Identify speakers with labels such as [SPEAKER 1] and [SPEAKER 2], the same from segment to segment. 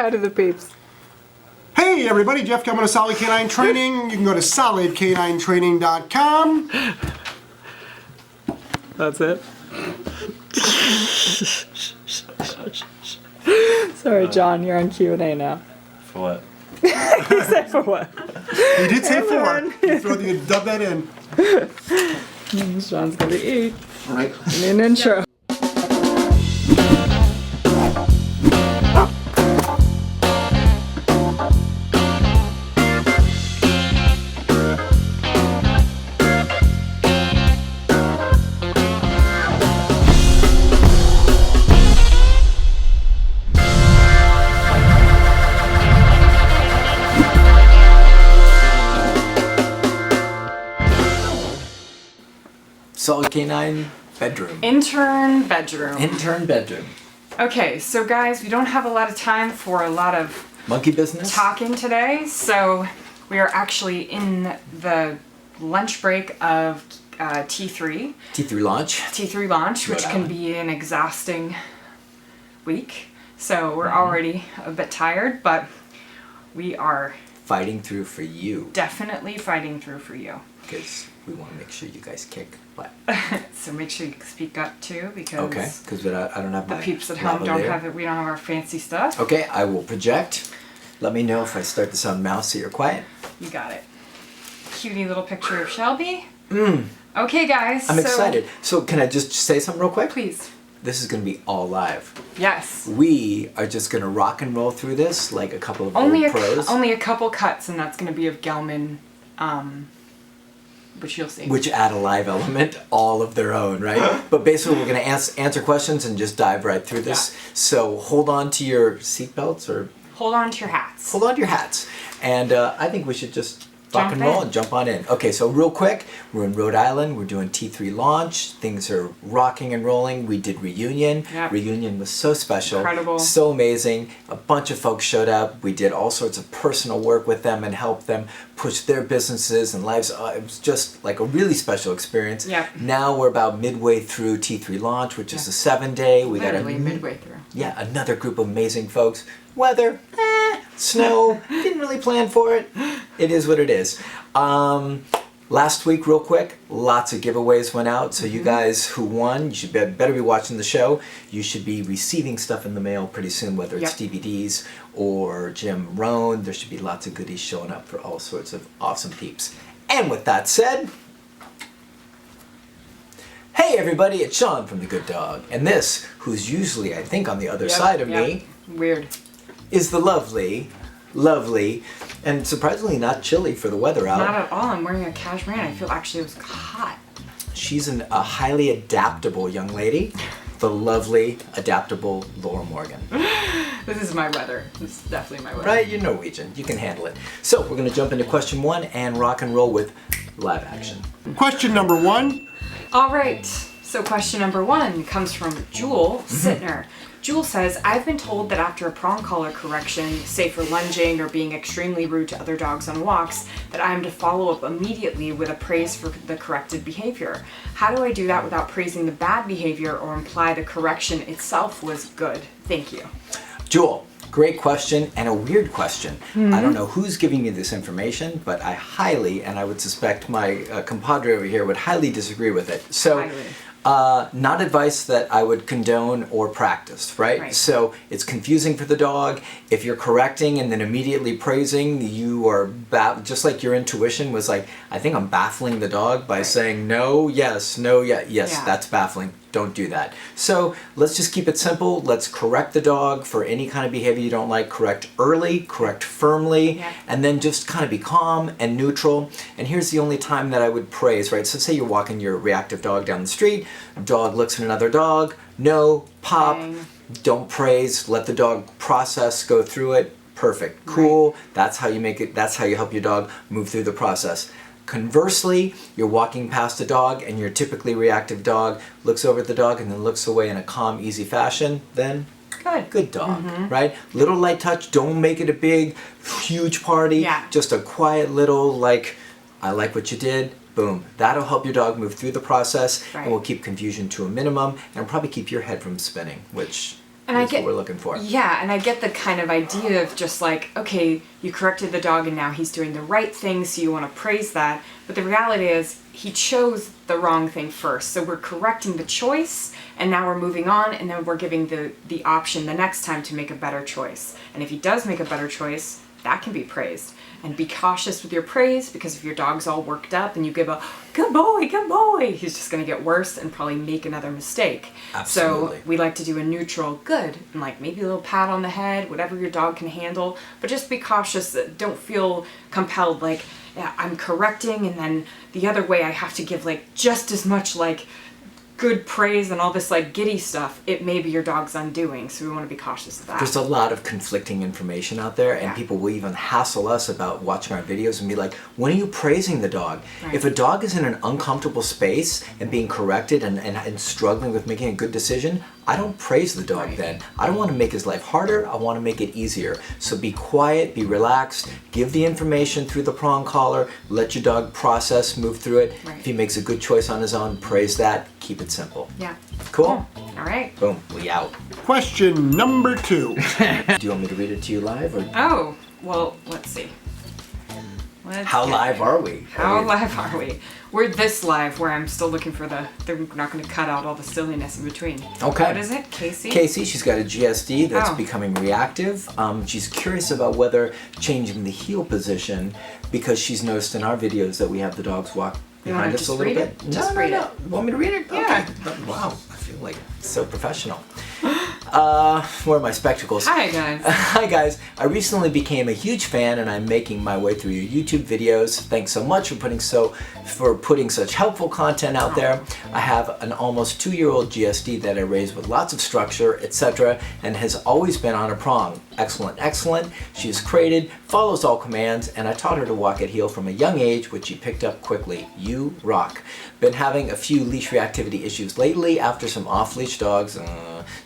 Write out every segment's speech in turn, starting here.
[SPEAKER 1] hi to the peeps.
[SPEAKER 2] Hey everybody, Jeff Gellman of Solid Canine Training. You can go to solidcaninetraining.com.
[SPEAKER 1] That's it. Sorry, John, you're on Q&A now.
[SPEAKER 3] For what?
[SPEAKER 1] You said for what?
[SPEAKER 2] You did say four. You dub that in.
[SPEAKER 1] John's gonna eat.
[SPEAKER 2] All right.
[SPEAKER 1] An intro.
[SPEAKER 3] Solid Canine bedroom.
[SPEAKER 1] Intern bedroom.
[SPEAKER 3] Intern bedroom.
[SPEAKER 1] Okay, so guys, we don't have a lot of time for a lot of
[SPEAKER 3] Monkey business?
[SPEAKER 1] talking today, so we are actually in the lunch break of T3.
[SPEAKER 3] T3 launch.
[SPEAKER 1] T3 launch, which can be an exhausting week. So we're already a bit tired, but we are
[SPEAKER 3] Fighting through for you.
[SPEAKER 1] definitely fighting through for you.
[SPEAKER 3] Because we want to make sure you guys kick butt.
[SPEAKER 1] So make sure you speak up too, because
[SPEAKER 3] Okay, because I don't have
[SPEAKER 1] the
[SPEAKER 3] my
[SPEAKER 1] peeps at home don't
[SPEAKER 3] lavalier.
[SPEAKER 1] have it. We don't have our fancy stuff.
[SPEAKER 3] Okay, I will project. Let me know if I start this on mouse so you're quiet.
[SPEAKER 1] You got it. Cutie little picture of Shelby. Okay, guys.
[SPEAKER 3] I'm excited. So can I just say something real quick?
[SPEAKER 1] Please.
[SPEAKER 3] This is going to be all live.
[SPEAKER 1] Yes.
[SPEAKER 3] We are just going to rock and roll through this like a couple of
[SPEAKER 1] Only
[SPEAKER 3] old pros.
[SPEAKER 1] only a couple cuts, and that's going to be of Gellman, which you'll see.
[SPEAKER 3] Which add a live element all of their own, right? But basically we're going to answer questions and just dive right through this. So hold on to your seatbelts or
[SPEAKER 1] Hold on to your hats.
[SPEAKER 3] hold on to your hats. And I think we should just rock
[SPEAKER 1] Jump
[SPEAKER 3] and roll
[SPEAKER 1] in.
[SPEAKER 3] and jump on in. Okay, so real quick, we're in Rhode Island. We're doing T3 launch. Things are rocking and rolling. We did reunion.
[SPEAKER 1] Yep.
[SPEAKER 3] Reunion was so special.
[SPEAKER 1] Incredible.
[SPEAKER 3] So amazing. A bunch of folks showed up. We did all sorts of personal work with them and helped them push their businesses and lives. It was just like a really special experience.
[SPEAKER 1] Yep.
[SPEAKER 3] Now we're about midway through T3 launch, which is a 7-day. We
[SPEAKER 1] Literally
[SPEAKER 3] got
[SPEAKER 1] midway through.
[SPEAKER 3] Yeah, another group of amazing folks. Weather, snow, didn't really plan for it. It is what it is. Last week, real quick, lots of giveaways went out. So you guys who won, you should better be watching the show. You should be receiving stuff in the mail pretty soon, whether it's DVDs or Jim Rohn. There should be lots of goodies showing up for all sorts of awesome peeps. And with that said, hey everybody, it's Sean from The Good Dog. And this, who's usually, I think, on the other side of me,
[SPEAKER 1] Weird.
[SPEAKER 3] is the lovely, and surprisingly not chilly for the weather out.
[SPEAKER 1] Not at all. I'm wearing a cashmere, and I feel actually it was hot.
[SPEAKER 3] She's a highly adaptable young lady, the lovely, adaptable Laura Morgan.
[SPEAKER 1] This is my weather. This is definitely my weather.
[SPEAKER 3] Right, you're Norwegian. You can handle it. So we're going to jump into question 1 and rock and roll with live action.
[SPEAKER 2] Question number 1.
[SPEAKER 1] All right. So question number 1 comes from Jewel Sittner. Jewel says, I've been told that after a prong collar correction, say for lunging or being extremely rude to other dogs on walks, that I am to follow up immediately with a praise for the corrected behavior. How do I do that without praising the bad behavior or imply the correction itself was good? Thank you.
[SPEAKER 3] Jewel, great question and a weird question. I don't know who's giving me this information, but I highly, and I would suspect my compadre over here would highly disagree with it. So.
[SPEAKER 1] Highly.
[SPEAKER 3] Not advice that I would condone or practice, right? So it's confusing for the dog. If you're correcting and then immediately praising, you are just like your intuition was like, I think I'm baffling the dog by saying no, yes, no, yes, that's baffling. Don't do that. So let's just keep it simple. Let's correct the dog for any kind of behavior you don't like. Correct early, correct firmly, and then just kind of be calm and neutral. And here's the only time that I would praise, right? So say you're walking your reactive dog down the street, dog looks at another dog, no, pop, don't praise, let the dog process, go through it. Perfect, cool. That's how you make it, that's how you help your dog move through the process. Conversely, you're walking past a dog and your typically reactive dog looks over at the dog and then looks away in a calm, easy fashion, then good dog, right? Little light touch, don't make it a big, huge party, just a quiet little, like, I like what you did, boom. That'll help your dog move through the process and will keep confusion to a minimum and probably keep your head from spinning, which
[SPEAKER 1] And I
[SPEAKER 3] is
[SPEAKER 1] get
[SPEAKER 3] what we're looking for.
[SPEAKER 1] Yeah, and I get the kind of idea of just like, okay, you corrected the dog and now he's doing the right thing, so you want to praise that. But the reality is he chose the wrong thing first. So we're correcting the choice, and now we're moving on, and then we're giving the option the next time to make a better choice. And if he does make a better choice, that can be praised. And be cautious with your praise, because if your dog's all worked up and you give a good boy, he's just going to get worse and probably make another mistake.
[SPEAKER 3] Absolutely.
[SPEAKER 1] So we like to do a neutral good, and like maybe a little pat on the head, whatever your dog can handle, but just be cautious. Don't feel compelled like, yeah, I'm correcting, and then the other way I have to give like just as much like good praise and all this like giddy stuff. It may be your dog's undoing, so we want to be cautious of that.
[SPEAKER 3] There's a lot of conflicting information out there, and
[SPEAKER 1] Yeah.
[SPEAKER 3] people will even hassle us about watching our videos and be like, when are you praising the dog?
[SPEAKER 1] Right.
[SPEAKER 3] If a dog is in an uncomfortable space and being corrected and struggling with making a good decision, I don't praise the dog
[SPEAKER 1] Right.
[SPEAKER 3] then. I don't want to make his life harder, I want to make it easier. So be quiet, be relaxed, give the information through the prong collar, let your dog process, move through it.
[SPEAKER 1] Right.
[SPEAKER 3] If he makes a good choice on his own, praise that, keep it simple.
[SPEAKER 1] Yeah.
[SPEAKER 3] Cool?
[SPEAKER 1] All right.
[SPEAKER 3] Boom, we out.
[SPEAKER 2] Question number 2.
[SPEAKER 3] Do you want me to read it to you live, or
[SPEAKER 1] Oh, well, let's see.
[SPEAKER 3] how live are we?
[SPEAKER 1] How live are we? We're this live where I'm still looking for they're not going to cut out all the silliness in between.
[SPEAKER 3] Okay.
[SPEAKER 1] What is it? Casey?
[SPEAKER 3] Casey, she's got a GSD that's
[SPEAKER 1] Oh.
[SPEAKER 3] becoming reactive. She's curious about whether changing the heel position, because she's noticed in our videos that we have the dogs walk
[SPEAKER 1] You wanna
[SPEAKER 3] behind us
[SPEAKER 1] just
[SPEAKER 3] a little
[SPEAKER 1] read
[SPEAKER 3] bit.
[SPEAKER 1] it? Just read it.
[SPEAKER 3] Want me to read it?
[SPEAKER 1] Yeah.
[SPEAKER 3] Okay. Wow, I feel like so professional. Where are my spectacles?
[SPEAKER 1] Hi, guys.
[SPEAKER 3] Hi guys, I recently became a huge fan and I'm making my way through your YouTube videos. Thanks so much for putting such helpful content out there. I have an almost 2-year-old GSD that I raised with lots of structure, etc., and has always been on a prong. Excellent, excellent. She is crated, follows all commands, and I taught her to walk at heel from a young age, which she picked up quickly. You rock. Been having a few leash reactivity issues lately after some off-leash dogs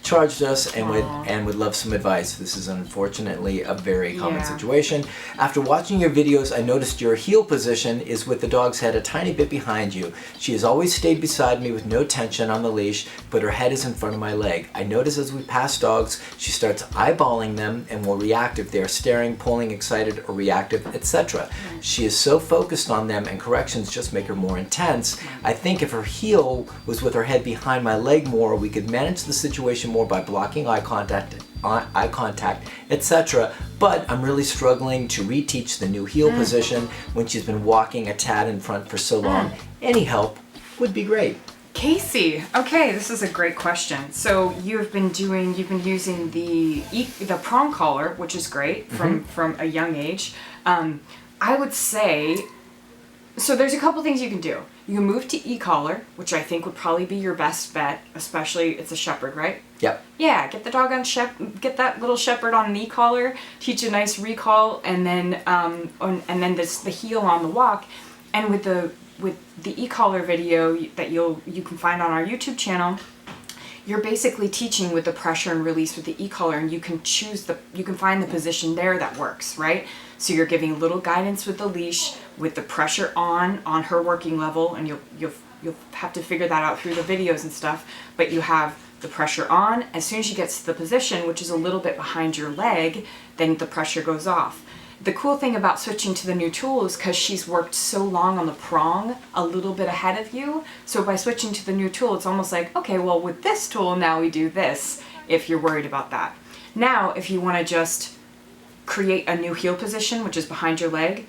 [SPEAKER 3] charged us and would love some advice. This is unfortunately a very common
[SPEAKER 1] Yeah.
[SPEAKER 3] situation. After watching your videos, I noticed your heel position is with the dog's head a tiny bit behind you. She has always stayed beside me with no tension on the leash, but her head is in front of my leg. I notice as we pass dogs, she starts eyeballing them and will react if they are staring, pulling, excited, or reactive, etc. She is so focused on them, and corrections just make her more intense. I think if her heel was with her head behind my leg more, we could manage the situation more by blocking eye contact, etc. But I'm really struggling to reteach the new heel position when she's been walking a tad in front for so long. Any help would be great.
[SPEAKER 1] Casey, okay, this is a great question. So you've been using the prong collar, which is great from a young age. I would say, so there's a couple things you can do. You can move to e-collar, which I think would probably be your best bet, especially it's a shepherd, right?
[SPEAKER 3] Yep.
[SPEAKER 1] Yeah, get the dog on get that little shepherd on an e-collar, teach a nice recall, and then the heel on the walk. And with the e-collar video that you can find on our YouTube channel, you're basically teaching with the pressure and release with the e-collar, and you can find the position there that works, right? So you're giving a little guidance with the leash, with the pressure on her working level, and you'll have to figure that out through the videos and stuff, but you have the pressure on. As soon as she gets to the position, which is a little bit behind your leg, then the pressure goes off. The cool thing about switching to the new tool is because she's worked so long on the prong a little bit ahead of you, so by switching to the new tool, it's almost like, okay, well with this tool now we do this, if you're worried about that. Now, if you want to just create a new heel position, which is behind your leg,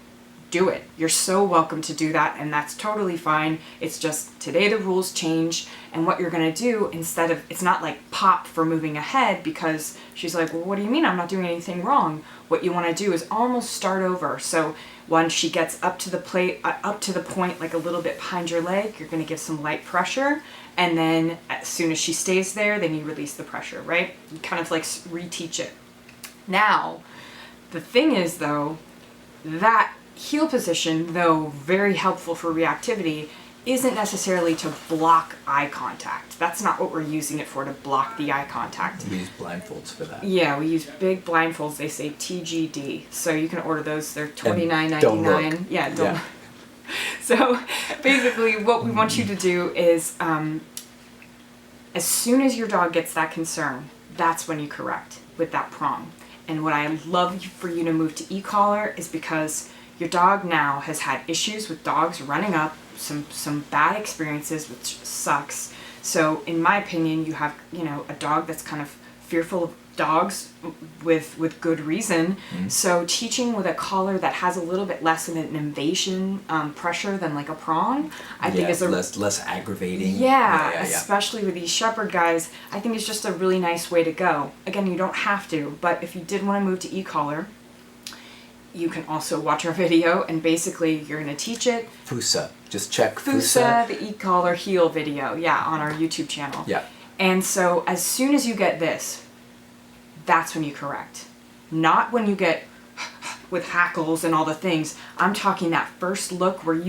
[SPEAKER 1] do it. You're so welcome to do that, and that's totally fine. It's just today the rules change, and what you're gonna do instead of, it's not like pop for moving ahead, because she's like, well, what do you mean I'm not doing anything wrong? What you want to do is almost start over. So once she gets up to the point like a little bit behind your leg, you're gonna give some light pressure, and then as soon as she stays there, then you release the pressure, right? You kind of like reteach it. Now, the thing is though, that heel position, though very helpful for reactivity, isn't necessarily to block eye contact. That's not what we're using it for, to block the eye contact.
[SPEAKER 3] We use blindfolds for that.
[SPEAKER 1] Yeah, we use big blindfolds. They say TGD. So you can order those. They're $29.99.
[SPEAKER 3] Don't look.
[SPEAKER 1] Yeah, don't. Yeah. So basically what we want you to do is as soon as your dog gets that concern, that's when you correct with that prong. And what I love for you to move to e-collar is because your dog now has had issues with dogs running up, some bad experiences, which sucks. So in my opinion, you have, a dog that's kind of fearful of dogs with good reason. So teaching with a collar that has a little bit less of an invasion pressure than like a prong, I think is
[SPEAKER 3] less aggravating.
[SPEAKER 1] Yeah, especially with these shepherd guys, I think it's just a really nice way to go. Again, you don't have to, but if you did want to move to e-collar, you can also watch our video, and basically you're going to teach it.
[SPEAKER 3] FUSA. Just check
[SPEAKER 1] FUSA, the e-collar heel video, on our YouTube channel.
[SPEAKER 3] Yeah.
[SPEAKER 1] And so as soon as you get this, that's when you correct. Not when you get with hackles and all the things. I'm talking that first look where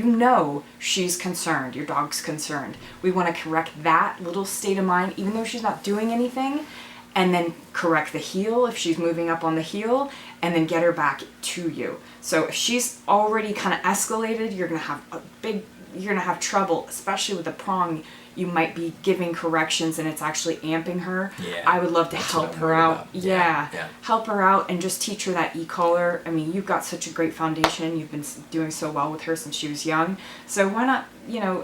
[SPEAKER 1] she's concerned, your dog's concerned. We want to correct that little state of mind, even though she's not doing anything, and then correct the heel if she's moving up on the heel, and then get her back to you. So if she's already kind of escalated, you're gonna have trouble, especially with the prong. You might be giving corrections and it's actually amping her.
[SPEAKER 3] Yeah,
[SPEAKER 1] I would love to help her out. Yeah. Help her out and just teach her that e-collar. I mean, you've got such a great foundation. You've been doing so well with her since she was young. So why not,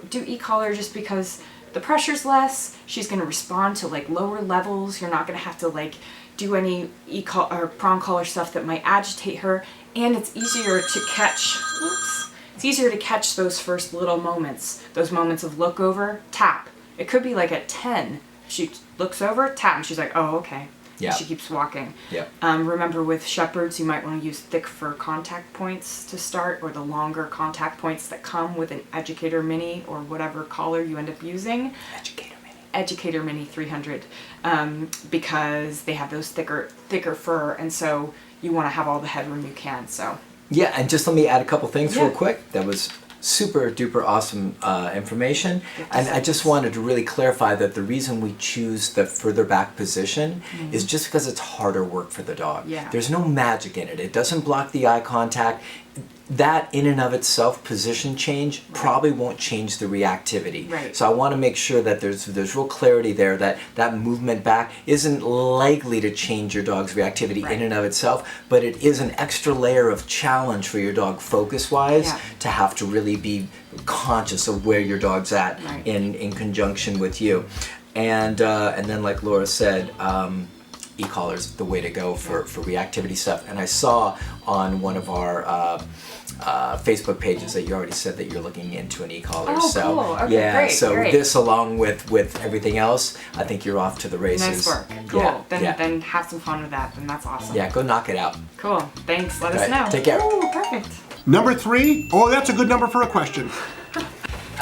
[SPEAKER 1] do e-collar just because the pressure's less. She's going to respond to like lower levels. You're not going to have to like do any or prong collar stuff that might agitate her. And it's easier to catch. It's easier to catch those first little moments, those moments of look over, tap. It could be like at 10. She looks over, tap, and she's like, oh, okay. Yeah. And she keeps walking.
[SPEAKER 3] Yeah.
[SPEAKER 1] Remember with shepherds, you might want to use thick fur contact points to start, or the longer contact points that come with an Educator Mini or whatever collar you end up using. Educator Mini 300, because they have those thicker fur, and so you want to have all the headroom you can. So.
[SPEAKER 3] Yeah, and just let me add a couple things real quick. That was super duper awesome information. And I just wanted to really clarify that the reason we choose the further back position is just because it's harder work for the dog.
[SPEAKER 1] Yeah.
[SPEAKER 3] There's no magic in it. It doesn't block the eye contact. That in and of itself, position change, probably won't change the reactivity.
[SPEAKER 1] Right.
[SPEAKER 3] So I want to make sure that there's real clarity there, that movement back isn't likely to change your dog's reactivity in and of itself, but it is an extra layer of challenge for your dog focus-wise to have to really be conscious of where your dog's at in conjunction with you. And then like Laura said, e-collar's the way to go for reactivity stuff. And I saw on one of our Facebook pages that you already said that you're looking into an e-collar.
[SPEAKER 1] Oh,
[SPEAKER 3] so
[SPEAKER 1] cool. Okay, great.
[SPEAKER 3] This along with everything else, I think you're off to the races.
[SPEAKER 1] Nice work. Cool. Then have some fun with that. Then that's awesome.
[SPEAKER 3] Yeah, go knock it out.
[SPEAKER 1] Cool. Thanks. Let us know.
[SPEAKER 3] Take care.
[SPEAKER 1] Ooh, perfect.
[SPEAKER 2] Number 3. Oh, that's a good number for a question.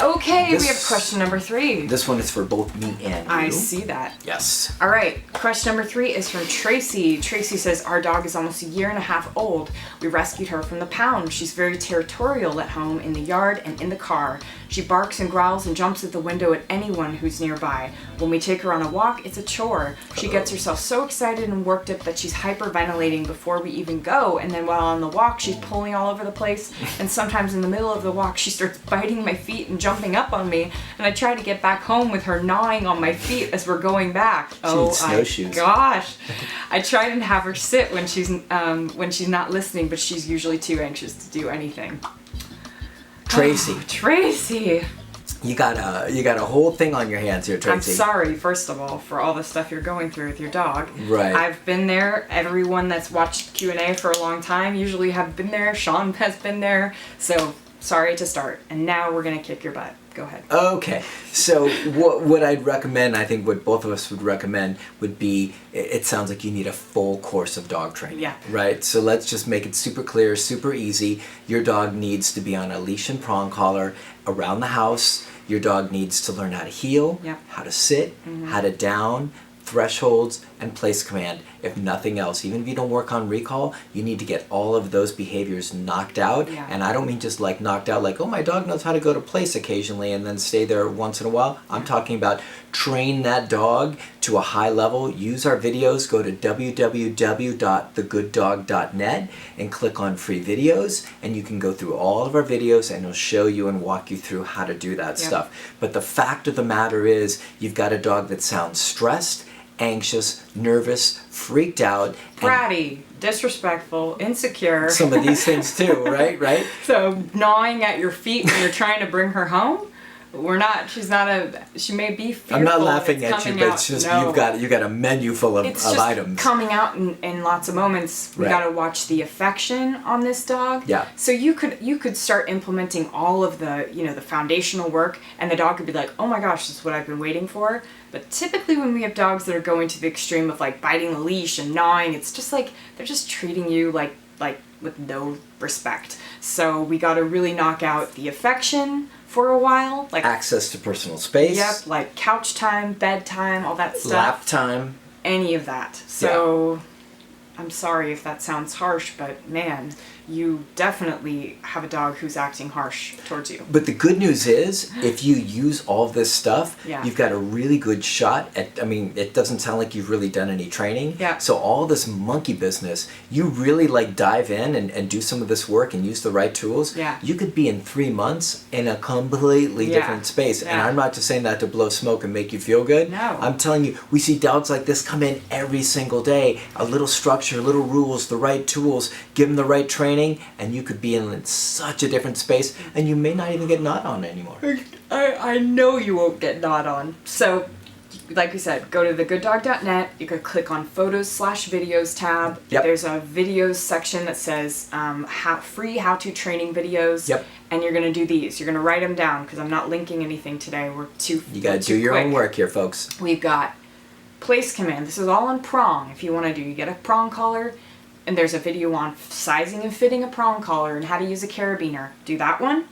[SPEAKER 1] Okay, we have question number 3.
[SPEAKER 3] This one is for both me and you.
[SPEAKER 1] I see that.
[SPEAKER 3] Yes.
[SPEAKER 1] All right, question number 3 is from Tracy. Tracy says, our dog is almost a year and a half old. We rescued her from the pound. She's very territorial at home, in the yard, and in the car. She barks and growls and jumps at the window at anyone who's nearby. When we take her on a walk, it's a chore. She gets herself so excited and worked up that she's hyperventilating before we even go, and then while on the walk, she's pulling all over the place, and sometimes in the middle of the walk, she starts biting my feet and jumping up on me, and I try to get back home with her gnawing on my feet as we're going back.
[SPEAKER 3] Oh my
[SPEAKER 1] gosh. I try to have her sit when she's not listening, but she's usually too anxious to do anything.
[SPEAKER 3] Tracy.
[SPEAKER 1] Oh, Tracy.
[SPEAKER 3] You got a whole thing on your hands here, Tracy.
[SPEAKER 1] I'm sorry, first of all, for all the stuff you're going through with your dog.
[SPEAKER 3] Right.
[SPEAKER 1] I've been there. Everyone that's watched Q&A for a long time usually have been there. Sean has been there. So sorry to start. And now we're going to kick your butt. Go ahead.
[SPEAKER 3] Okay. So what I'd recommend, I think what both of us would recommend would be, it sounds like you need a full course of dog training.
[SPEAKER 1] Yeah.
[SPEAKER 3] Right? So let's just make it super clear, super easy. Your dog needs to be on a leash and prong collar around the house. Your dog needs to learn how to heel, how to sit, how to down, thresholds, and place command. If nothing else, even if you don't work on recall, you need to get all of those behaviors knocked out.
[SPEAKER 1] Yeah.
[SPEAKER 3] And I don't mean just like knocked out like, oh, my dog knows how to go to place occasionally and then stay there once in a while. I'm talking about train that dog to a high level. Use our videos. Go to www.thegooddog.net and click on free videos, and you can go through all of our videos and it'll show you and walk you through how to do that stuff. But the fact of the matter is, you've got a dog that sounds stressed anxious, nervous, freaked out.
[SPEAKER 1] Bratty, disrespectful, insecure.
[SPEAKER 3] Some of these things too, right? Right?
[SPEAKER 1] So gnawing at your feet when you're trying to bring her home? She may be fearful.
[SPEAKER 3] I'm not laughing
[SPEAKER 1] it's
[SPEAKER 3] at you,
[SPEAKER 1] coming
[SPEAKER 3] but
[SPEAKER 1] out.
[SPEAKER 3] it's just
[SPEAKER 1] No.
[SPEAKER 3] you got a menu full of
[SPEAKER 1] It's just
[SPEAKER 3] items.
[SPEAKER 1] coming out in lots of moments. We
[SPEAKER 3] Right.
[SPEAKER 1] got to watch the affection on this dog.
[SPEAKER 3] Yeah.
[SPEAKER 1] So you could start implementing all of the the foundational work, and the dog could be like, oh my gosh, this is what I've been waiting for. But typically when we have dogs that are going to the extreme of like biting the leash and gnawing, it's just like they're just treating you like with no respect. So we got to really knock out the affection for a while, like
[SPEAKER 3] access to personal space.
[SPEAKER 1] Yep, like couch time, bedtime, all that stuff.
[SPEAKER 3] Lap time.
[SPEAKER 1] Any of that. So I'm sorry if that sounds harsh, but man, you definitely have a dog who's acting harsh towards you.
[SPEAKER 3] But the good news is, if you use all of this stuff,
[SPEAKER 1] Yeah.
[SPEAKER 3] you've got a really good shot at, I mean, it doesn't sound like you've really done any training.
[SPEAKER 1] Yeah.
[SPEAKER 3] So all this monkey business, you really like dive in and do some of this work and use the right tools.
[SPEAKER 1] Yeah.
[SPEAKER 3] You could be in 3 months in a completely
[SPEAKER 1] Yeah.
[SPEAKER 3] different space. And
[SPEAKER 1] Yeah.
[SPEAKER 3] I'm not just saying that to blow smoke and make you feel good.
[SPEAKER 1] No.
[SPEAKER 3] I'm telling you, we see dogs like this come in every single day. A little structure, little rules, the right tools, give them the right training, and you could be in such a different space, and you may not even get gnawed on anymore.
[SPEAKER 1] I know you won't get gnawed on. So, like we said, go to thegooddog.net. You could click on Photos/Videos tab.
[SPEAKER 3] Yep.
[SPEAKER 1] There's a videos section that says free how-to training videos.
[SPEAKER 3] Yep.
[SPEAKER 1] And you're going to do these. You're going to write them down because I'm not linking anything today.
[SPEAKER 3] You got to do your own work here, folks.
[SPEAKER 1] We've got place command. This is all on prong. If you want to do, you get a prong collar, and there's a video on sizing and fitting a prong collar and how to use a carabiner. Do that one.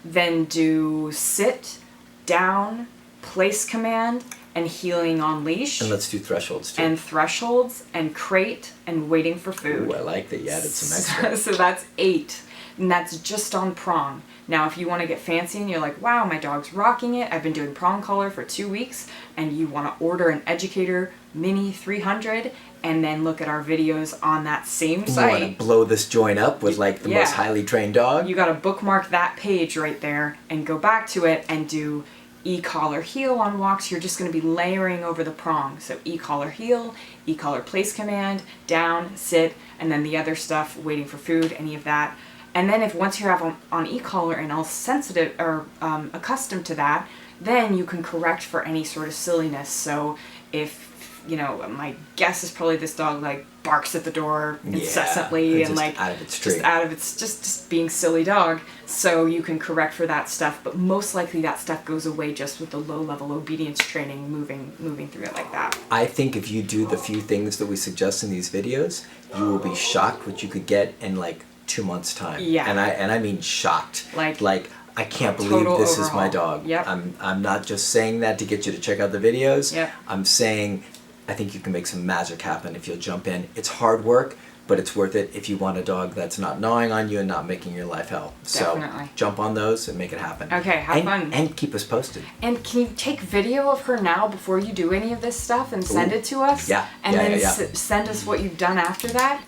[SPEAKER 1] Then do sit, down, place command, and healing on leash.
[SPEAKER 3] And let's do thresholds too.
[SPEAKER 1] And thresholds, and crate, and waiting for food.
[SPEAKER 3] Ooh, I like that you added some extra.
[SPEAKER 1] So that's 8. And that's just on prong. Now, if you want to get fancy and you're like, wow, my dog's rocking it, I've been doing prong collar for 2 weeks, and you want to order an Educator Mini 300, and then look at our videos on that same
[SPEAKER 3] You want to
[SPEAKER 1] site,
[SPEAKER 3] blow this joint up with like the
[SPEAKER 1] Yeah.
[SPEAKER 3] most highly trained dog?
[SPEAKER 1] you got to bookmark that page right there and go back to it and do e-collar heel on walks. You're just going to be layering over the prong. So e-collar heel, e-collar place command, down, sit, and then the other stuff, waiting for food, any of that. And then if once you're on e-collar and all sensitive or accustomed to that, then you can correct for any sort of silliness. So if, my guess is probably this dog like barks at the door incessantly
[SPEAKER 3] it's
[SPEAKER 1] and
[SPEAKER 3] just
[SPEAKER 1] like
[SPEAKER 3] out of its tree.
[SPEAKER 1] just out of its just being silly dog. So you can correct for that stuff, but most likely that stuff goes away just with the low level obedience training, moving through it like that.
[SPEAKER 3] I think if you do the few things that we suggest in these videos, you will be shocked what you could get in like 2 months' time.
[SPEAKER 1] Yeah.
[SPEAKER 3] And I mean shocked. Like I can't believe
[SPEAKER 1] total
[SPEAKER 3] this is my
[SPEAKER 1] overhaul.
[SPEAKER 3] dog.
[SPEAKER 1] Yep.
[SPEAKER 3] I'm not just saying that to get you to check out the videos.
[SPEAKER 1] Yep.
[SPEAKER 3] I'm saying I think you can make some magic happen if you'll jump in. It's hard work, but it's worth it if you want a dog that's not gnawing on you and not making your life hell.
[SPEAKER 1] Definitely.
[SPEAKER 3] So jump on those and make it happen.
[SPEAKER 1] Okay, have fun.
[SPEAKER 3] And keep us posted.
[SPEAKER 1] And can you take video of her now before you do any of this stuff and send
[SPEAKER 3] Ooh.
[SPEAKER 1] it to us?
[SPEAKER 3] Yeah,
[SPEAKER 1] And
[SPEAKER 3] yeah,
[SPEAKER 1] then
[SPEAKER 3] yeah.
[SPEAKER 1] send us what you've done after that?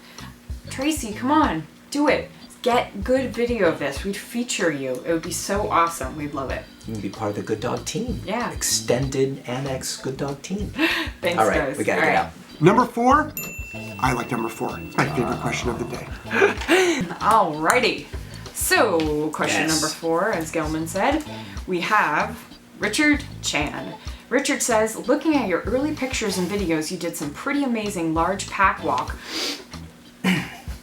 [SPEAKER 1] Tracy, come on, do it. Get good video of this. We'd feature you. It would be so awesome. We'd love it.
[SPEAKER 3] You can be part of the Good Dog team.
[SPEAKER 1] Yeah.
[SPEAKER 3] Extended Annex Good Dog team.
[SPEAKER 1] Thanks,
[SPEAKER 3] All right,
[SPEAKER 1] guys.
[SPEAKER 3] we gotta
[SPEAKER 1] All
[SPEAKER 3] get
[SPEAKER 1] right.
[SPEAKER 3] out.
[SPEAKER 2] Number 4? I like number 4. It's my favorite question of the day.
[SPEAKER 1] Alrighty. So, question
[SPEAKER 3] Yes.
[SPEAKER 1] number 4, as Gellman said, we have Richard Chan. Richard says, looking at your early pictures and videos, you did some pretty amazing large pack walk.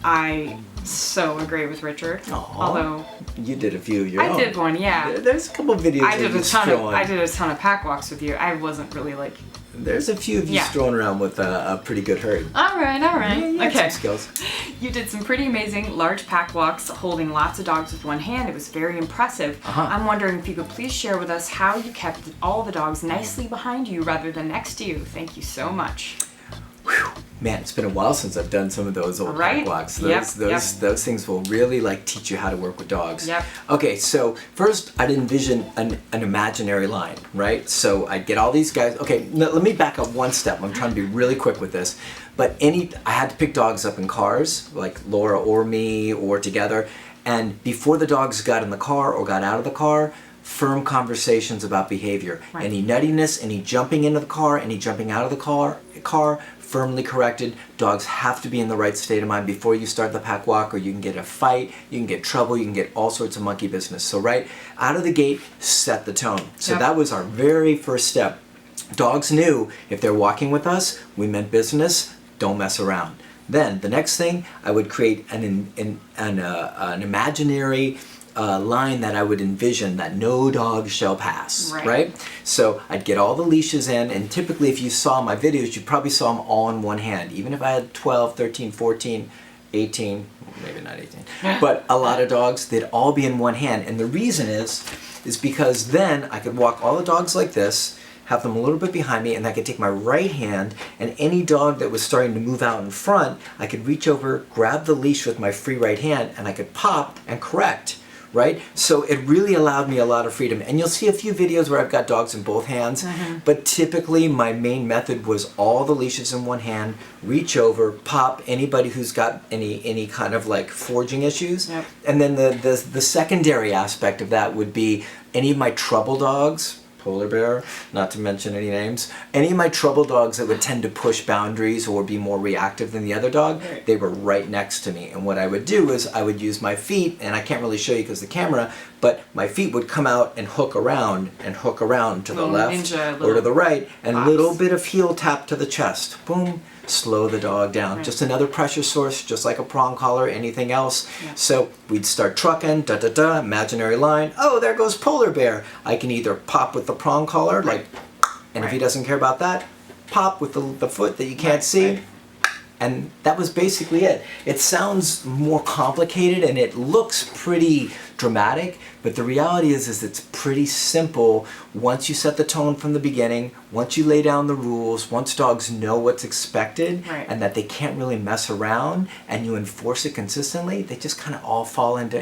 [SPEAKER 1] I so agree with Richard.
[SPEAKER 3] Aw.
[SPEAKER 1] Although
[SPEAKER 3] You did a few of your own.
[SPEAKER 1] I did one, yeah.
[SPEAKER 3] There's a couple videos
[SPEAKER 1] I
[SPEAKER 3] of
[SPEAKER 1] did
[SPEAKER 3] you strolling.
[SPEAKER 1] I did a ton of pack walks with you. I wasn't really like.
[SPEAKER 3] There's a few of you
[SPEAKER 1] Yeah.
[SPEAKER 3] strolling around with a pretty good herd.
[SPEAKER 1] All right.
[SPEAKER 3] Yeah, you had
[SPEAKER 1] Okay.
[SPEAKER 3] some skills.
[SPEAKER 1] You did some pretty amazing large pack walks, holding lots of dogs with one hand. It was very impressive.
[SPEAKER 3] Uh-huh.
[SPEAKER 1] I'm wondering if you could please share with us how you kept all the dogs nicely behind you rather than next to you. Thank you so much.
[SPEAKER 3] Man, it's been a while since I've done some of those old
[SPEAKER 1] Right?
[SPEAKER 3] pack walks.
[SPEAKER 1] Yep,
[SPEAKER 3] Those things will really like teach you how to work with dogs.
[SPEAKER 1] Yep.
[SPEAKER 3] Okay, so first I'd envision an imaginary line, right? So I'd get all these guys. Okay, let me back up one step. I'm trying to be really quick with this. But I had to pick dogs up in cars, like Laura or me or together. And before the dogs got in the car or got out of the car, firm conversations about behavior.
[SPEAKER 1] Right.
[SPEAKER 3] Any nuttiness, any jumping into the car, any jumping out of the car, firmly corrected. Dogs have to be in the right state of mind before you start the pack walk, or you can get a fight, you can get trouble, you can get all sorts of monkey business. So right out of the gate, set the tone. So that was our very first step. Dogs knew if they're walking with us, we meant business, don't mess around. Then the next thing, I would create an imaginary line that I would envision that no dog shall pass, right? So I'd get all the leashes in, and typically if you saw my videos, you probably saw them all in one hand. Even if I had 12, 13, 14, 18, maybe not 18, but a lot of dogs, they'd all be in one hand. And the reason is because then I could walk all the dogs like this, have them a little bit behind me, and I could take my right hand, and any dog that was starting to move out in front, I could reach over, grab the leash with my free right hand, and I could pop and correct, right? So it really allowed me a lot of freedom. And you'll see a few videos where I've got dogs in both hands, but typically my main method was all the leashes in one hand, reach over, pop anybody who's got any kind of like forging issues. And then the secondary aspect of that would be any of my trouble dogs, polar bear, not to mention any names, any of my trouble dogs that would tend to push boundaries or be more reactive than the other dog, they were right next to me. And what I would do is I would use my feet, and I can't really show you because the camera, but my feet would come out and hook around to the left or to the right, and a little bit of heel tap to the chest. Boom. Slow the dog down. Just another pressure source, just like a prong collar, anything else. So we'd start trucking, imaginary line. Oh, there goes polar bear. I can either pop with the prong collar, like, and if he doesn't care about that, pop with the foot that you can't see. And that was basically it. It sounds more complicated and it looks pretty dramatic, but the reality is it's pretty simple once you set the tone from the beginning, once you lay down the rules, once dogs know what's expected and that they can't really mess around, and you enforce it consistently, they just kind of all fall into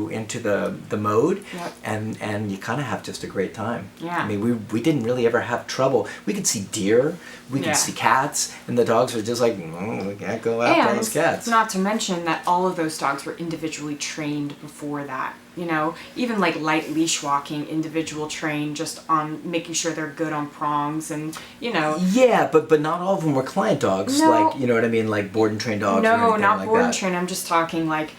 [SPEAKER 3] the mode, and you kind of have just a great time. I mean, we didn't really ever have trouble. We could see deer, we could see cats, and the dogs were just like, we can't go after those cats.
[SPEAKER 1] Not to mention that all of those dogs were individually trained before that. You know, even like light leash walking, individual trained just on making sure they're good on prongs, and you know. Yeah,
[SPEAKER 3] but not all of them were client dogs.
[SPEAKER 1] No,
[SPEAKER 3] like, you know what I mean, like board and trained dogs.
[SPEAKER 1] No,
[SPEAKER 3] or anything
[SPEAKER 1] not
[SPEAKER 3] like
[SPEAKER 1] board
[SPEAKER 3] that.
[SPEAKER 1] and trained. I'm just talking like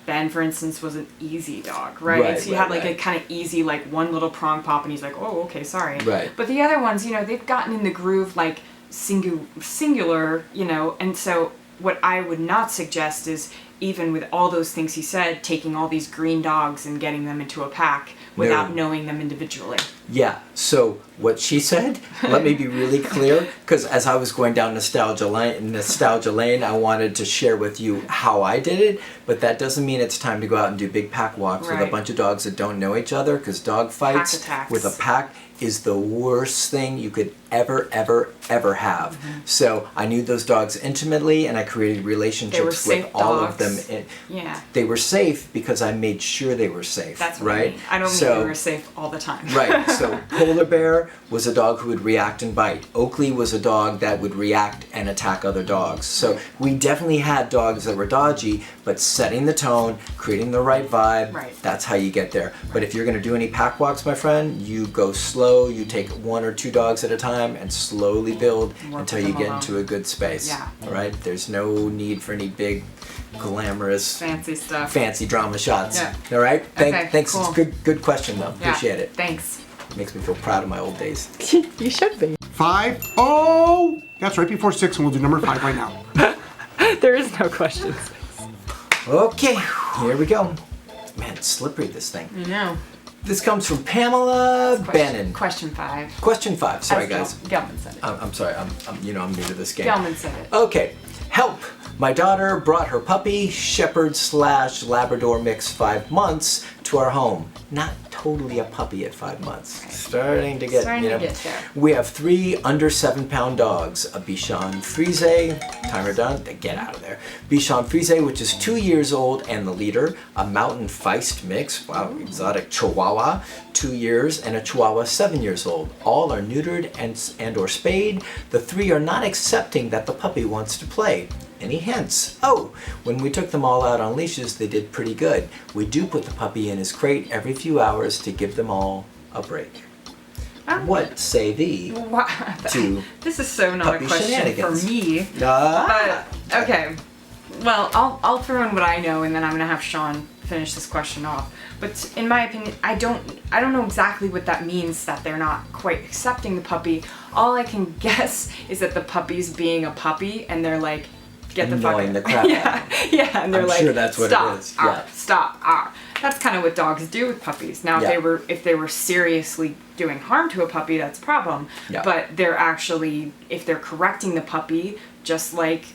[SPEAKER 1] Ben, for instance, was an easy dog, right? So you had like a kind of easy, like one little prong pop, and he's like, oh, okay, sorry. But the other ones, you know, they've gotten in the groove like singular, you know, and so what I would not suggest is, even with all those things he said, taking all these green dogs and getting them into a pack without knowing them individually.
[SPEAKER 3] Yeah, so what she said, let me be really clear, because as I was going down nostalgia lane, I wanted to share with you how I did it, but that doesn't mean it's time to go out and do big pack walks with a bunch of dogs that don't know each other, because dog fights with a pack is the worst thing you could ever have. So I knew those dogs intimately, and I created relationships with all of them. They were safe because I made sure they were safe.
[SPEAKER 1] That's what I mean. I don't mean they were safe all the time.
[SPEAKER 3] So polar bear was a dog who would react and bite. Oakley was a dog that would react and attack other dogs. So we definitely had dogs that were dodgy, but setting the tone, creating the right vibe, that's how you get there. But if you're going to do any pack walks, my friend, you go slow, you take 1 or 2 dogs at a time and slowly build until you get into a good space. All right? There's no need for any big, glamorous,
[SPEAKER 1] fancy stuff,
[SPEAKER 3] fancy drama shots. All right? Thanks. Cool. It's a good question, though. Appreciate it.
[SPEAKER 1] Thanks.
[SPEAKER 3] Makes me feel proud of my old days.
[SPEAKER 4] You should be.
[SPEAKER 2] 5. Oh, that's right before 6, and we'll do number 5 right now.
[SPEAKER 4] There is no question.
[SPEAKER 3] Okay, here we go. Man, it's slippery, this thing.
[SPEAKER 1] I know.
[SPEAKER 3] This comes from Pamela Bannon.
[SPEAKER 1] Question 5.
[SPEAKER 3] Question 5. Sorry, guys.
[SPEAKER 1] Gellman said it.
[SPEAKER 3] I'm sorry. I'm new to this game.
[SPEAKER 1] Gellman said it.
[SPEAKER 3] Okay. Help. My daughter brought her puppy, Shepherd/Labrador mix 5 months, to our home. Not totally a puppy at 5 months. Starting to get there. We have 3 under 7-pound dogs. A Bichon Frise, timer done, get out of there. Bichon Frise, which is 2 years old and the leader. A Mountain Feist mix, wow, exotic Chihuahua, 2 years, and a Chihuahua 7 years old. All are neutered and or spayed. The 3 are not accepting that the puppy wants to play. Any hints? Oh, when we took them all out on leashes, they did pretty good. We do put the puppy in his crate every few hours hours to give them all a break. What say thee to
[SPEAKER 1] This is so not a
[SPEAKER 3] puppy
[SPEAKER 1] question
[SPEAKER 3] shenanigans?
[SPEAKER 1] for me.
[SPEAKER 3] Ah.
[SPEAKER 1] But, okay. Well, I'll throw in what I know, and then I'm gonna have Sean finish this question off. But in my opinion, I don't know exactly what that means, that they're not quite accepting the puppy. All I can guess is that the puppy's being a puppy, and they're like, get the fuck
[SPEAKER 3] Annoying the crap out of them.
[SPEAKER 1] Yeah, and they're
[SPEAKER 3] I'm
[SPEAKER 1] like,
[SPEAKER 3] sure that's what
[SPEAKER 1] stop,
[SPEAKER 3] it is. Yeah.
[SPEAKER 1] stop. That's kind of what dogs do with puppies. Now,
[SPEAKER 3] Yeah.
[SPEAKER 1] if they were seriously doing harm to a puppy, that's a problem.
[SPEAKER 3] Yeah.
[SPEAKER 1] But they're actually, if they're correcting the puppy, just like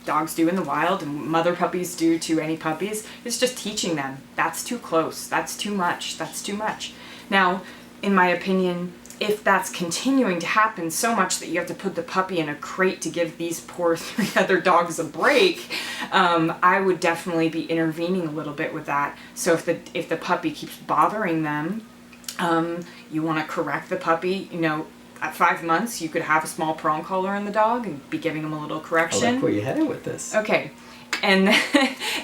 [SPEAKER 1] dogs do in the wild and mother puppies do to any puppies, it's just teaching them. That's too close. That's too much. That's too much. Now, in my opinion, if that's continuing to happen so much that you have to put the puppy in a crate to give these poor 3 other dogs a break, I would definitely be intervening a little bit with that. So if the puppy keeps bothering them, you want to correct the puppy. You know, at 5 months, you could have a small prong collar on the dog and be giving him a little correction.
[SPEAKER 3] I like where you're headed with this.
[SPEAKER 1] Okay, and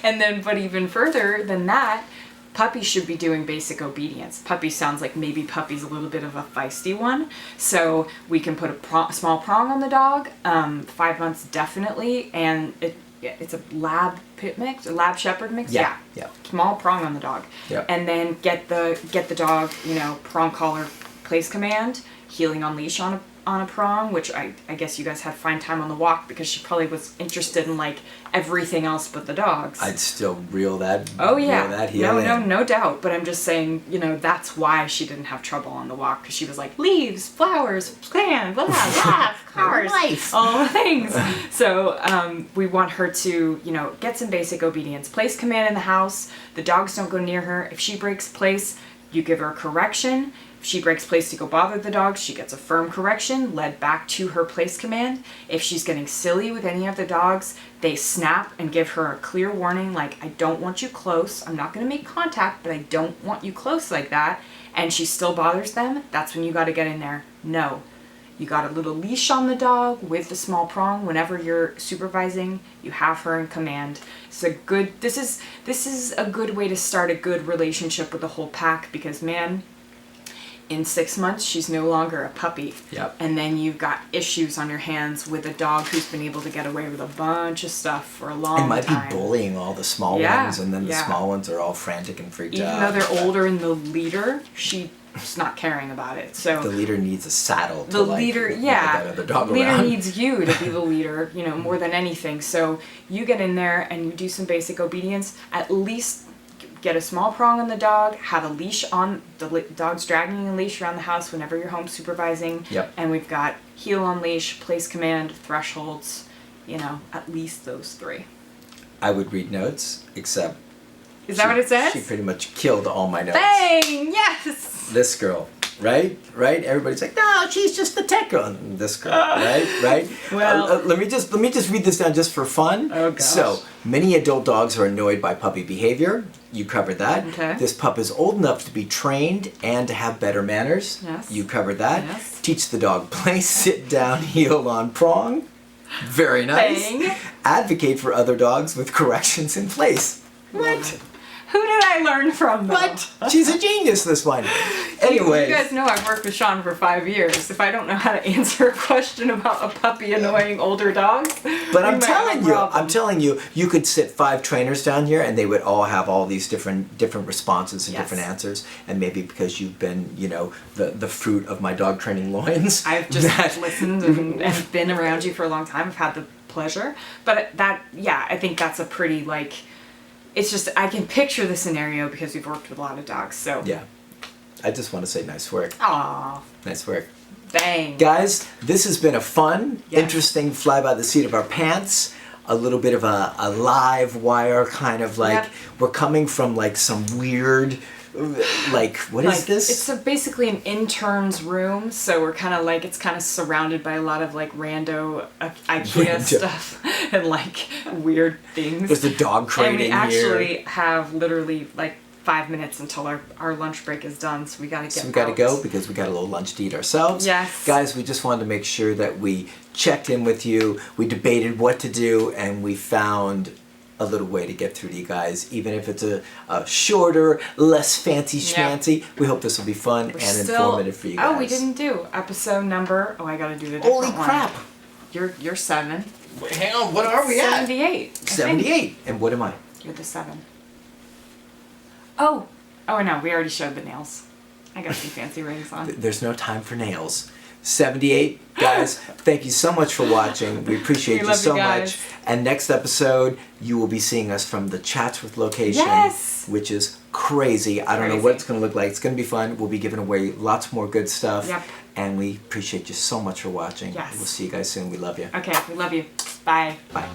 [SPEAKER 1] then, but even further than that, puppy should be doing basic obedience. Puppy sounds like maybe puppy's a little bit of a feisty one, so we can put a small prong on the dog. 5 months definitely, and it's a lab pit mix, a lab shepherd mix.
[SPEAKER 3] Yeah.
[SPEAKER 1] Small prong on the dog.
[SPEAKER 3] Yeah.
[SPEAKER 1] And then get the dog, you know, prong collar, place command, heeling on leash on a prong, which I guess you guys had fine time on the walk because she probably was interested in like everything else but the dogs.
[SPEAKER 3] I'd still reel that.
[SPEAKER 1] Oh yeah,
[SPEAKER 3] reel that heel in.
[SPEAKER 1] no doubt. But I'm just saying, you know, that's why she didn't have trouble on the walk, because she was like leaves, flowers, sand, blah blah, cars,
[SPEAKER 3] Life.
[SPEAKER 1] all the things. So we want her to, you know, get some basic obedience. Place command in the house. The dogs don't go near her. If she breaks place, you give her a correction. If she breaks place to go bother the dogs, she gets a firm correction, led back to her place command. If she's getting silly with any of the dogs, they snap and give her a clear warning, like, I don't want you close. I'm not going to make contact, but I don't want you close like that. And she still bothers them. That's when you got to get in there. No. You got a little leash on the dog with the small prong. Whenever you're supervising, you have her in command. This is a good way to start a good relationship with the whole pack, because man, in 6 months, she's no longer a puppy.
[SPEAKER 3] Yep.
[SPEAKER 1] And then you've got issues on your hands with a dog who's been able to get away with a bunch of stuff for a long time.
[SPEAKER 3] It might be bullying all the small
[SPEAKER 1] Yeah,
[SPEAKER 3] ones, and then the
[SPEAKER 1] yeah.
[SPEAKER 3] small ones are all frantic and freaked
[SPEAKER 1] Even
[SPEAKER 3] out.
[SPEAKER 1] though they're older and the leader, she's not caring about it. So
[SPEAKER 3] The leader needs a saddle to
[SPEAKER 1] the
[SPEAKER 3] like,
[SPEAKER 1] leader,
[SPEAKER 3] let
[SPEAKER 1] yeah,
[SPEAKER 3] that other dog
[SPEAKER 1] the leader
[SPEAKER 3] around.
[SPEAKER 1] needs you to be the leader, you know, more than anything. So you get in there and you do some basic obedience. At least get a small prong on the dog, have a leash on, the dog's dragging a leash around the house whenever you're home supervising.
[SPEAKER 3] Yep.
[SPEAKER 1] And we've got heel on leash, place command, thresholds, you know, at least those 3.
[SPEAKER 3] I would read notes, except
[SPEAKER 1] Is that what it says?
[SPEAKER 3] She pretty much killed all my notes.
[SPEAKER 1] Bang! Yes!
[SPEAKER 3] This girl, right? Everybody's like, no, she's just the tech girl. And this girl, right?
[SPEAKER 1] Well-
[SPEAKER 3] let me just read this down just for fun.
[SPEAKER 1] Oh, gosh.
[SPEAKER 3] So many adult dogs are annoyed by puppy behavior. You covered that.
[SPEAKER 1] Okay.
[SPEAKER 3] This pup is old enough to be trained and to have better manners.
[SPEAKER 1] Yes.
[SPEAKER 3] You covered that.
[SPEAKER 1] Yes.
[SPEAKER 3] Teach the dog place, sit down, heel on prong. Very nice.
[SPEAKER 1] Bang.
[SPEAKER 3] Advocate for other dogs with corrections in place. What?
[SPEAKER 1] Who did I learn from, though?
[SPEAKER 3] What? She's a genius, this one. Anyways.
[SPEAKER 1] You guys know I've worked with Sean for 5 years. If I don't know how to answer a question about a puppy annoying older dogs,
[SPEAKER 3] But I'm telling you, you could sit 5 trainers down here and they would all have all these different responses and
[SPEAKER 1] Yes.
[SPEAKER 3] different answers. And maybe because you've been, you know, the fruit of my dog training loins.
[SPEAKER 1] I've just listened and been around you for a long time. I've had the pleasure. But I think that's a pretty, like, it's just, I can picture the scenario because we've worked with a lot of dogs, so.
[SPEAKER 3] Yeah. I just want to say nice work.
[SPEAKER 1] Aw,
[SPEAKER 3] Nice work.
[SPEAKER 1] bang.
[SPEAKER 3] Guys, this has been a fun,
[SPEAKER 1] Yes.
[SPEAKER 3] interesting fly by the seat of our pants. A little bit of a live wire kind of like,
[SPEAKER 1] Yep.
[SPEAKER 3] we're coming from like some weird, like, what is this?
[SPEAKER 1] It's basically an intern's room, so we're kind of like, it's kind of surrounded by a lot of like rando IKEA
[SPEAKER 3] Rando.
[SPEAKER 1] stuff and like weird things.
[SPEAKER 3] There's a dog crate
[SPEAKER 1] And we
[SPEAKER 3] in
[SPEAKER 1] actually
[SPEAKER 3] here.
[SPEAKER 1] have literally like 5 minutes until our lunch break is done, so we gotta get
[SPEAKER 3] So we got to
[SPEAKER 1] out.
[SPEAKER 3] go because we got a little lunch to eat ourselves.
[SPEAKER 1] Yes.
[SPEAKER 3] Guys, we just wanted to make sure that we checked in with you. We debated what to do and we found a little way to get through to you guys, even if it's a shorter, less fancy schmancy. We hope this will be fun and informative for you guys.
[SPEAKER 1] Oh, we didn't do episode number. Oh, I gotta do the different
[SPEAKER 3] Holy crap!
[SPEAKER 1] One. You're 7.
[SPEAKER 3] Wait, hang on, what are we at?
[SPEAKER 1] 78.
[SPEAKER 3] 78. And what am I?
[SPEAKER 1] You're the 7. Oh no, we already showed the nails. I got some fancy rings on.
[SPEAKER 3] There's no time for nails. 78, guys, thank you so much for watching. We appreciate you so much. And next episode, you will be seeing us from the Chats with location, which is crazy. I don't know what it's going to look like. It's going to be fun. We'll be giving away lots more good stuff.
[SPEAKER 1] Yep.
[SPEAKER 3] And we appreciate you so much for watching.
[SPEAKER 1] Yes.
[SPEAKER 3] We'll see you guys soon. We love you.
[SPEAKER 1] Okay, we love you. Bye.
[SPEAKER 3] Bye.